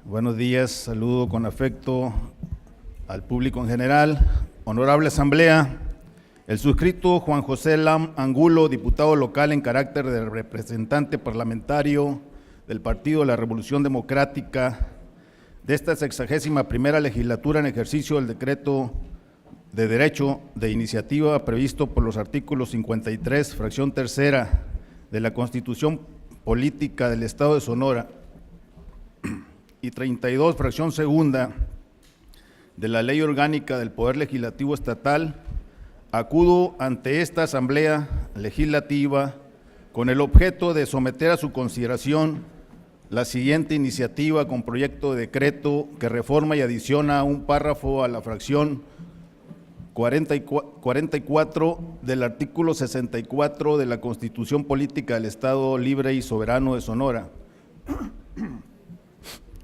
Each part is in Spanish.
Buenos días, saludo con afecto al público en general. Honorable Asamblea, el suscrito Juan José Lam Angulo, diputado local en carácter de representante parlamentario del Partido de la Revolución Democrática de esta 61ª legislatura en ejercicio del decreto de derecho de iniciativa previsto por los artículos 53, fracción tercera de la Constitución Política del Estado de Sonora y 32, fracción segunda de la Ley Orgánica del Poder Legislativo Estatal, acudo ante esta Asamblea Legislativa con el objeto de someter a su consideración la siguiente iniciativa con proyecto de decreto que reforma y adiciona un párrafo a la fracción 44 del artículo 64 de la Constitución Política del Estado Libre y Soberano de Sonora,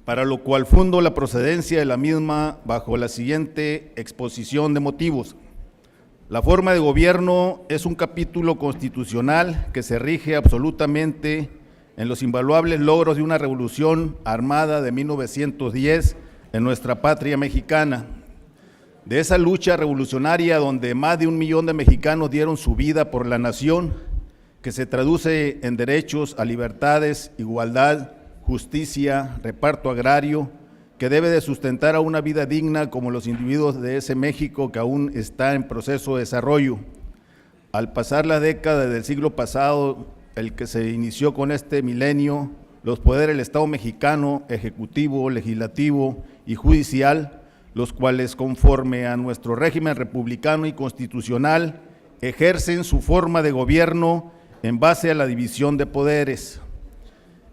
para lo cual fundo la procedencia de la misma bajo la siguiente exposición de motivos. La forma de gobierno es un capítulo constitucional que se rige absolutamente en los invaluables logros de una revolución armada de 1910 en nuestra patria mexicana. De esa lucha revolucionaria donde más de 1 millón de mexicanos dieron su vida por la nación, que se traduce en derechos a libertades, igualdad, justicia, reparto agrario, que debe de sustentar a una vida digna como los individuos de ese México que aún está en proceso de desarrollo. Al pasar la década del siglo pasado, el que se inició con este milenio, los poderes del Estado mexicano, ejecutivo, legislativo y judicial, los cuales conforme a nuestro régimen republicano y constitucional, ejercen su forma de gobierno en base a la división de poderes.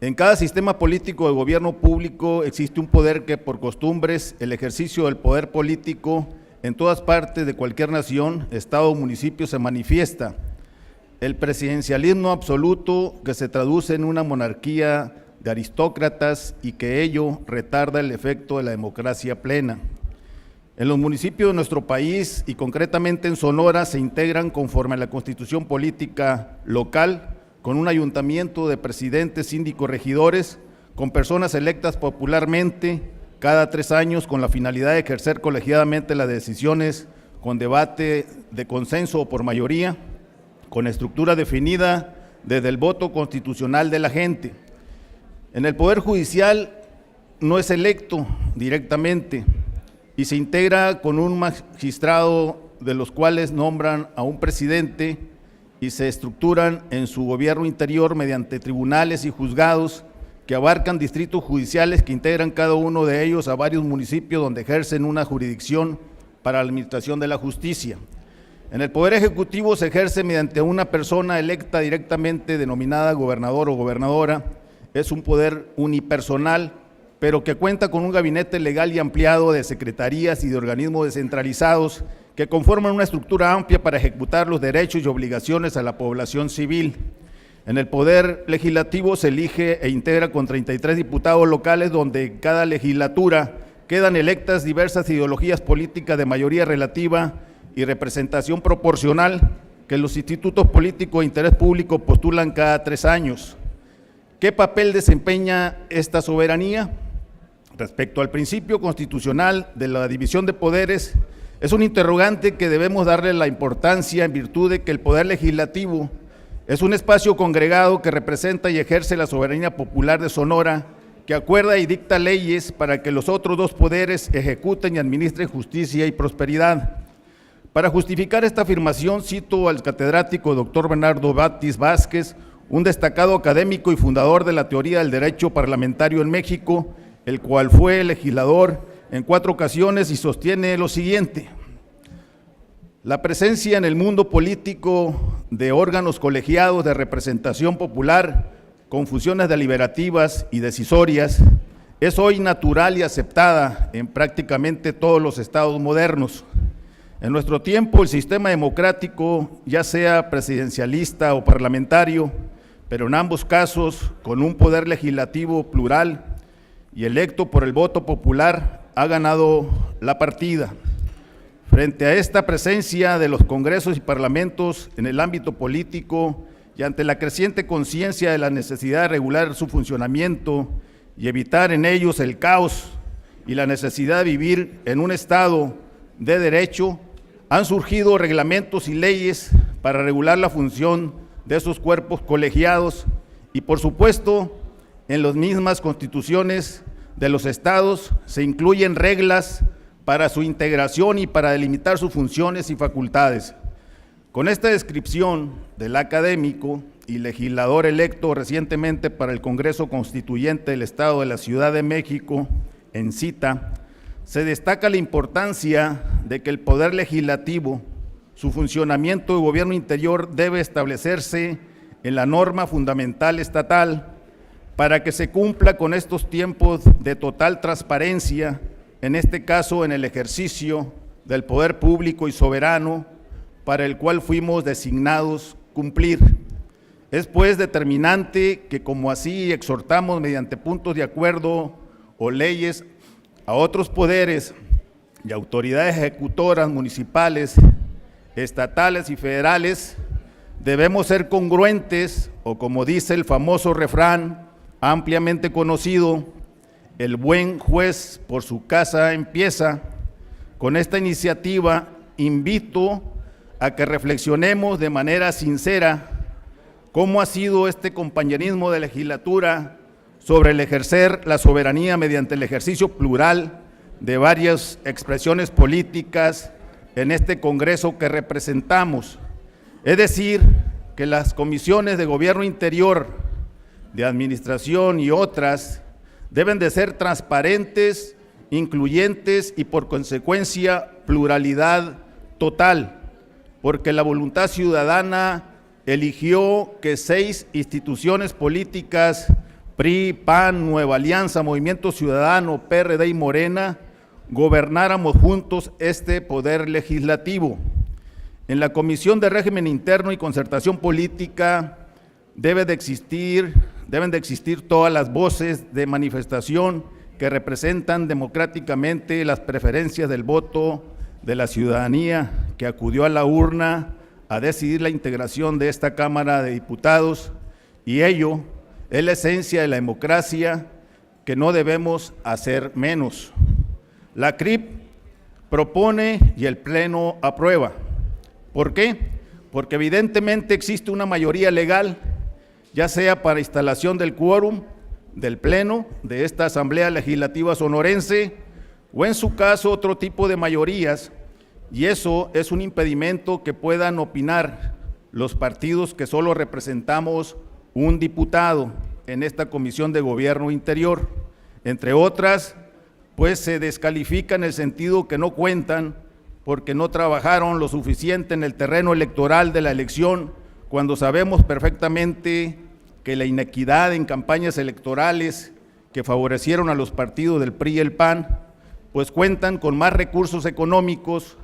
En cada sistema político de gobierno público existe un poder que por costumbres el ejercicio del poder político en todas partes de cualquier nación, estado o municipio se manifiesta. El presidencialismo absoluto que se traduce en una monarquía de aristócratas y que ello retarda el efecto de la democracia plena. En los municipios de nuestro país y concretamente en Sonora se integran conforme a la Constitución Política local con un ayuntamiento de presidentes, síndicos, regidores, con personas electas popularmente cada 3 años con la finalidad de ejercer colegiadamente las decisiones con debate de consenso o por mayoría, con estructura definida desde el voto constitucional de la gente. En el Poder Judicial no es electo directamente y se integra con un magistrado de los cuales nombran a un presidente y se estructuran en su gobierno interior mediante tribunales y juzgados que abarcan distritos judiciales que integran cada uno de ellos a varios municipios donde ejercen una jurisdicción para la administración de la justicia. En el Poder Ejecutivo se ejerce mediante una persona electa directamente denominada gobernador o gobernadora. Es un poder unipersonal, pero que cuenta con un gabinete legal y ampliado de secretarías y de organismos descentralizados que conforman una estructura amplia para ejecutar los derechos y obligaciones a la población civil. En el Poder Legislativo se elige e integra con 33 diputados locales, donde en cada legislatura quedan electas diversas ideologías políticas de mayoría relativa y representación proporcional que los institutos políticos de interés público postulan cada 3 años. ¿Qué papel desempeña esta soberanía? Respecto al principio constitucional de la división de poderes, es un interrogante que debemos darle la importancia en virtud de que el Poder Legislativo es un espacio congregado que representa y ejerce la soberanía popular de Sonora, que acuerda y dicta leyes para que los otros 2 poderes ejecuten y administren justicia y prosperidad. Para justificar esta afirmación cito al catedrático doctor Bernardo Batis Vázquez, un destacado académico y fundador de la teoría del derecho parlamentario en México, el cual fue legislador en 4 ocasiones y sostiene lo siguiente: la presencia en el mundo político de órganos colegiados de representación popular con funciones deliberativas y decisorias es hoy natural y aceptada en prácticamente todos los estados modernos. En nuestro tiempo el sistema democrático, ya sea presidencialista o parlamentario, pero en ambos casos con un poder legislativo plural y electo por el voto popular, ha ganado la partida. Frente a esta presencia de los congresos y parlamentos en el ámbito político y ante la creciente conciencia de la necesidad de regular su funcionamiento y evitar en ellos el caos y la necesidad de vivir en un Estado de derecho, han surgido reglamentos y leyes para regular la función de esos cuerpos colegiados y, por supuesto, en las mismas constituciones de los estados se incluyen reglas para su integración y para delimitar sus funciones y facultades. Con esta descripción del académico y legislador electo recientemente para el Congreso Constituyente del Estado de la Ciudad de México, en cita, se destaca la importancia de que el Poder Legislativo, su funcionamiento y gobierno interior debe establecerse en la norma fundamental estatal para que se cumpla con estos tiempos de total transparencia, en este caso en el ejercicio del poder público y soberano para el cual fuimos designados cumplir. Es pues determinante que, como así exhortamos mediante puntos de acuerdo o leyes a otros poderes y autoridades ejecutoras municipales, estatales y federales, debemos ser congruentes, o como dice el famoso refrán ampliamente conocido, el buen juez por su casa empieza. Con esta iniciativa invito a que reflexionemos de manera sincera cómo ha sido este compañerismo de legislatura sobre el ejercer la soberanía mediante el ejercicio plural de varias expresiones políticas en este Congreso que representamos. Es decir, que las comisiones de gobierno interior, de administración y otras deben de ser transparentes, incluyentes y por consecuencia pluralidad total, porque la voluntad ciudadana eligió que 6 instituciones políticas, PRI, PAN, Nueva Alianza, Movimiento Ciudadano, PRD y Morena, gobernáramos juntos este poder legislativo. En la Comisión de Régimen Interno y Concertación Política deben de existir todas las voces de manifestación que representan democráticamente las preferencias del voto de la ciudadanía que acudió a la urna a decidir la integración de esta Cámara de Diputados, y ello es la esencia de la democracia que no debemos hacer menos. La CRIP propone y el Pleno aprueba. ¿Por qué? Porque evidentemente existe una mayoría legal, ya sea para instalación del quórum del Pleno de esta Asamblea Legislativa sonorense o en su caso otro tipo de mayorías, y eso es un impedimento que puedan opinar los partidos que solo representamos un diputado en esta Comisión de Gobierno Interior. Entre otras, pues se descalifica en el sentido que no cuentan porque no trabajaron lo suficiente en el terreno electoral de la elección, cuando sabemos perfectamente que la inequidad en campañas electorales que favorecieron a los partidos del PRI y el PAN, pues cuentan con más recursos económicos,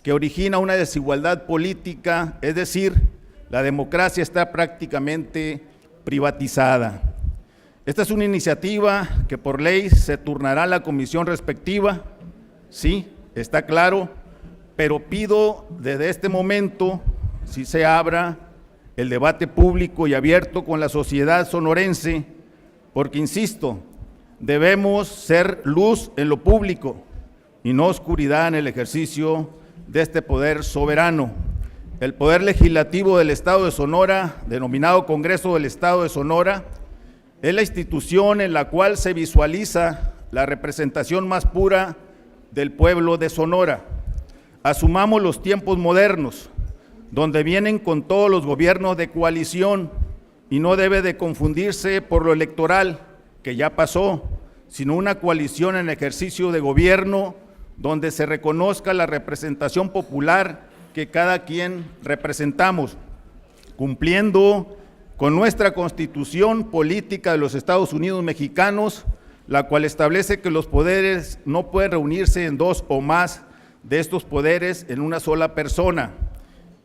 que origina una desigualdad política, es decir, la democracia está prácticamente privatizada. Esta es una iniciativa que por ley se turnará a la comisión respectiva, sí, está claro, pero pido desde este momento, si se abra el debate público y abierto con la sociedad sonorense, porque insisto, debemos ser luz en lo público y no oscuridad en el ejercicio de este poder soberano. El Poder Legislativo del Estado de Sonora, denominado Congreso del Estado de Sonora, es la institución en la cual se visualiza la representación más pura del pueblo de Sonora. Asumamos los tiempos modernos, donde vienen con todos los gobiernos de coalición, y no debe de confundirse por lo electoral, que ya pasó, sino una coalición en ejercicio de gobierno donde se reconozca la representación popular que cada quien representamos, cumpliendo con nuestra Constitución Política de los Estados Unidos Mexicanos, la cual establece que los poderes no pueden reunirse en 2 o más de estos poderes en una sola persona,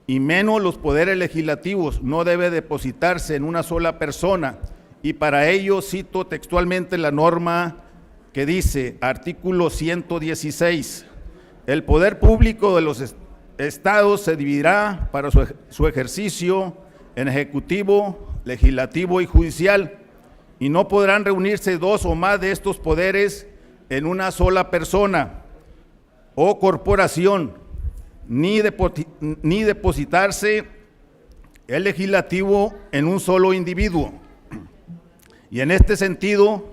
y menos los poderes legislativos no debe depositarse en una sola persona, y para ello cito textualmente la norma que dice, artículo 116, el poder público de los estados se dividirá para su ejercicio en ejecutivo, legislativo y judicial, y no podrán reunirse dos o más de estos poderes en una sola persona o corporación, ni depositarse el legislativo en un solo individuo. Y en este sentido,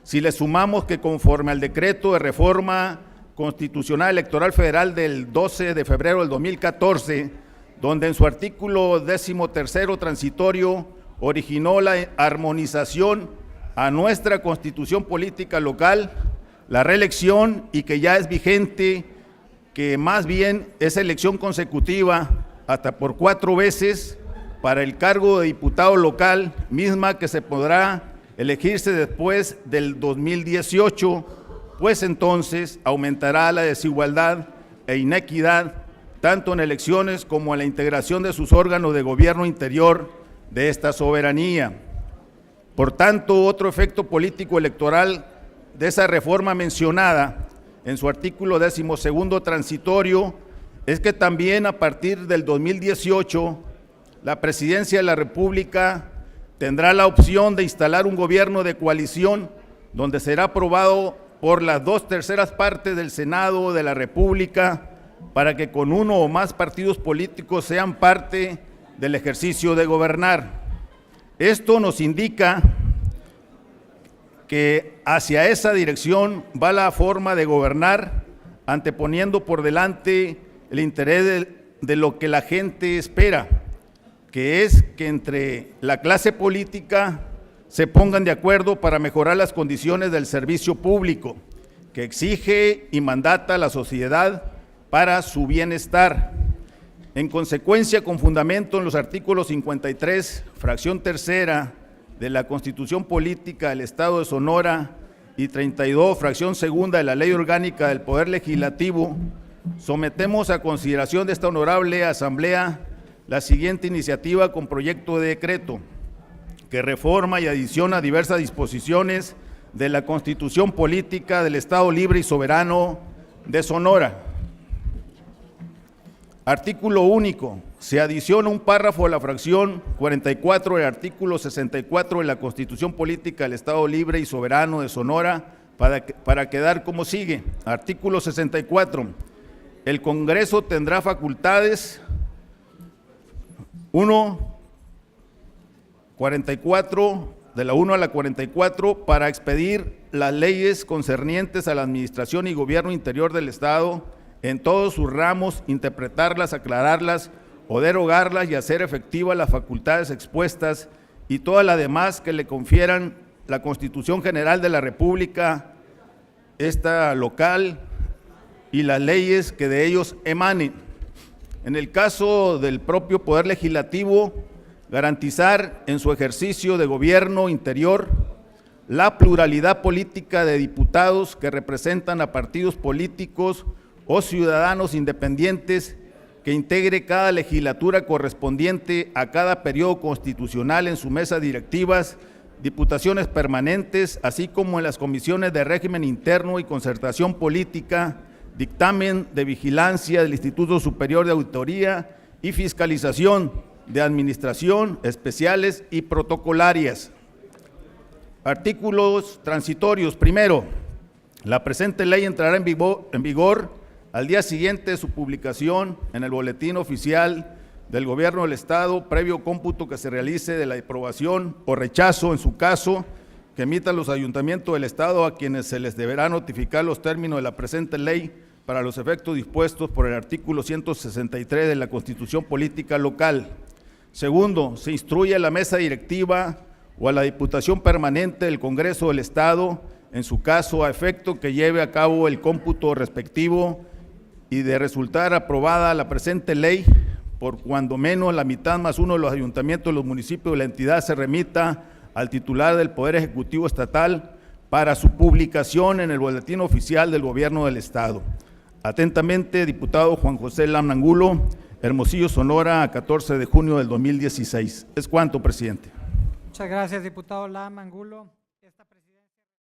si le sumamos que conforme al decreto de reforma constitucional electoral federal del 12 de febrero del 2014, donde en su artículo 13º transitorio originó la armonización a nuestra constitución política local, la reelección, y que ya es vigente, que más bien es elección consecutiva hasta por 4 veces para el cargo de diputado local, misma que se podrá elegirse después del 2018, pues entonces aumentará la desigualdad e inequidad tanto en elecciones como en la integración de sus órganos de gobierno interior de esta soberanía. Por tanto, otro efecto político electoral de esa reforma mencionada en su artículo 12º transitorio es que también a partir del 2018 la Presidencia de la República tendrá la opción de instalar un gobierno de coalición donde será aprobado por las 2/3 partes del Senado de la República para que con uno o más partidos políticos sean parte del ejercicio de gobernar. Esto nos indica que hacia esa dirección va la forma de gobernar, anteponiendo por delante el interés de lo que la gente espera, que es que entre la clase política se pongan de acuerdo para mejorar las condiciones del servicio público que exige y mandata la sociedad para su bienestar. En consecuencia, con fundamento en los artículos 53, fracción tercera de la Constitución Política del Estado de Sonora y 32, fracción segunda de la Ley Orgánica del Poder Legislativo, sometemos a consideración de esta honorable Asamblea la siguiente iniciativa con proyecto de decreto que reforma y adiciona diversas disposiciones de la Constitución Política del Estado Libre y Soberano de Sonora. Artículo único. Se adiciona un párrafo a la fracción 44 del artículo 64 de la Constitución Política del Estado Libre y Soberano de Sonora para quedar como sigue. Artículo 64. El Congreso tendrá facultades 44, de la 1 a la 44, para expedir las leyes concernientes a la administración y gobierno interior del Estado en todos sus ramos, interpretarlas, aclararlas o derogarlas y hacer efectivas las facultades expuestas y todas las demás que le confieran la Constitución General de la República, esta local y las leyes que de ellos emanen. En el caso del propio Poder Legislativo, garantizar en su ejercicio de gobierno interior la pluralidad política de diputados que representan a partidos políticos o ciudadanos independientes que integre cada legislatura correspondiente a cada periodo constitucional en sus mesas directivas, diputaciones permanentes, así como en las comisiones de régimen interno y concertación política, dictamen de vigilancia del Instituto Superior de Auditoría y fiscalización de administración especiales y protocolarias. Artículos transitorios. Primero, la presente ley entrará en vigor al día siguiente de su publicación en el Boletín Oficial del Gobierno del Estado, previo cómputo que se realice de la aprobación o rechazo, en su caso, que emitan los ayuntamientos del Estado, a quienes se les deberá notificar los términos de la presente ley para los efectos dispuestos por el artículo 163 de la Constitución Política Local. Segundo, se instruye a la mesa directiva o a la Diputación Permanente del Congreso del Estado, en su caso, a efecto que lleve a cabo el cómputo respectivo y de resultar aprobada la presente ley, por cuando menos la mitad más uno de los ayuntamientos de los municipios de la entidad se remita al titular del Poder Ejecutivo Estatal para su publicación en el Boletín Oficial del Gobierno del Estado. Atentamente, diputado Juan José Lam Angulo, Hermosillo, Sonora, a 14 de junio del 2016. Es cuanto, presidente. Muchas gracias, diputado Lam Angulo.